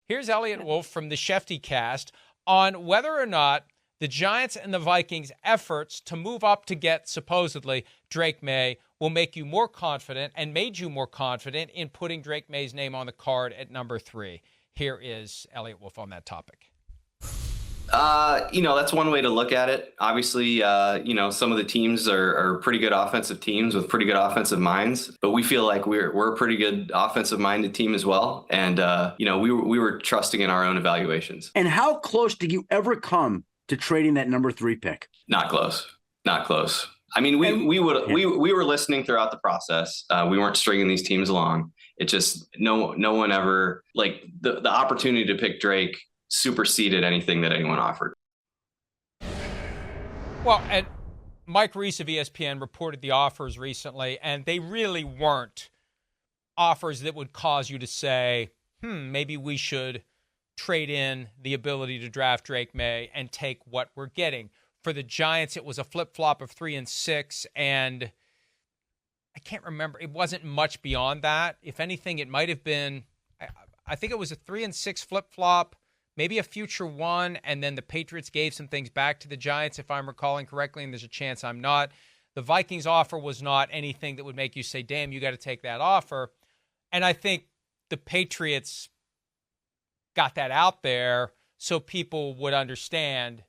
Here's Elliot Wolf from the Shefty Cast on whether or not the Giants and the Vikings' efforts to move up to get, supposedly, Drake Maye will make you more confident and made you more confident in putting Drake Maye's name on the card at number 3. Here is Elliot Wolf on that topic. That's one way to look at it. Obviously, some of the teams are pretty good offensive teams with pretty good offensive minds, but we feel like we're a pretty good offensive minded team as well. And, we were trusting in our own evaluations. And how close did you ever come to trading that number 3 pick? Not close. I mean, we were listening throughout the process. We weren't stringing these teams along. It just, no one ever, like, the opportunity to pick Drake superseded anything that anyone offered. Well, and Mike Reese of ESPN reported the offers recently, and they really weren't offers that would cause you to say, maybe we should trade in the ability to draft Drake Maye and take what we're getting. For the Giants, it was a flip-flop of 3 and 6, and I can't remember. It wasn't much beyond that. If anything, it might have been, I think it was a 3 and 6 flip-flop, maybe a future 1, and then the Patriots gave some things back to the Giants, if I'm recalling correctly, and there's a chance I'm not. The Vikings offer was not anything that would make you say, damn, you got to take that offer. And I think the Patriots got that out there so people would understand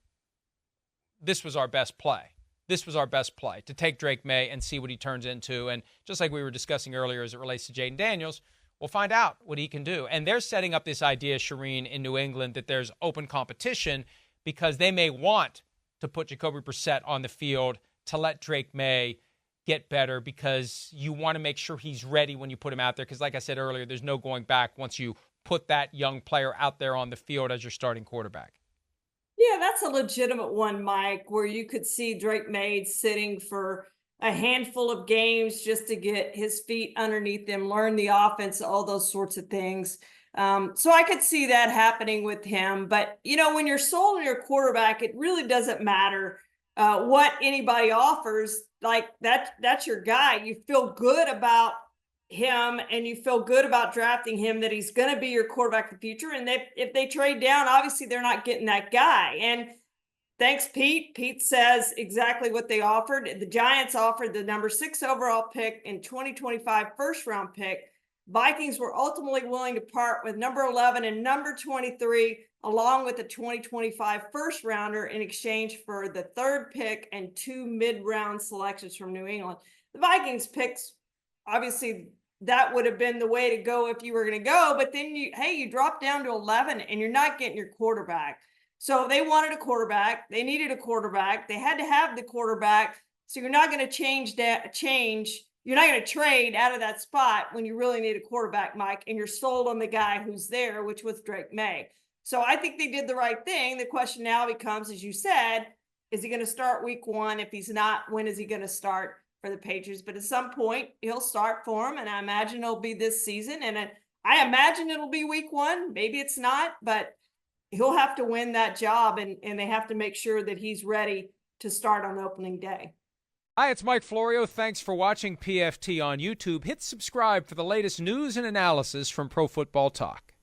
this was our best play. This was our best play, to take Drake Maye and see what he turns into. And just like we were discussing earlier as it relates to Jaden Daniels, we'll find out what he can do. And they're setting up this idea, Charean, in New England that there's open competition because they may want to put Jacoby Brissett on the field to let Drake Maye get better because you want to make sure he's ready when you put him out there. Because like I said earlier, there's no going back once you put that young player out there on the field as your starting quarterback. Yeah, that's a legitimate one, Mike, where you could see Drake Maye sitting for a handful of games just to get his feet underneath him, learn the offense, all those sorts of things. So I could see that happening with him. But, when you're sold on your quarterback, it really doesn't matter what anybody offers. Like that's your guy. You feel good about him and you feel good about drafting him, that he's going to be your quarterback in the future. And if they trade down, obviously they're not getting that guy. And thanks, Pete. Pete says exactly what they offered. The Giants offered the number 6 overall pick and 2025 first round pick. Vikings were ultimately willing to part with number 11 and number 23, along with the 2025 first rounder in exchange for the 3rd pick and 2 mid-round selections from New England. The Vikings picks, obviously, that would have been the way to go if you were going to go. But then you drop down to 11 and you're not getting your quarterback. So they wanted a quarterback. They needed a quarterback. They had to have the quarterback. So you're not going to You're not going to trade out of that spot when you really need a quarterback, Mike, and you're sold on the guy who's there, which was Drake Maye. So I think they did the right thing. The question now becomes, as you said, is he going to start week 1? If he's not, when is he going to start for the Patriots? But at some point, he'll start for him, and I imagine it'll be this season. And I imagine it'll be week 1. Maybe it's not, but he'll have to win that job, and they have to make sure that he's ready to start on opening day. Hi, it's Mike Florio. Thanks for watching PFT on YouTube. Hit subscribe for the latest news and analysis from Pro Football Talk.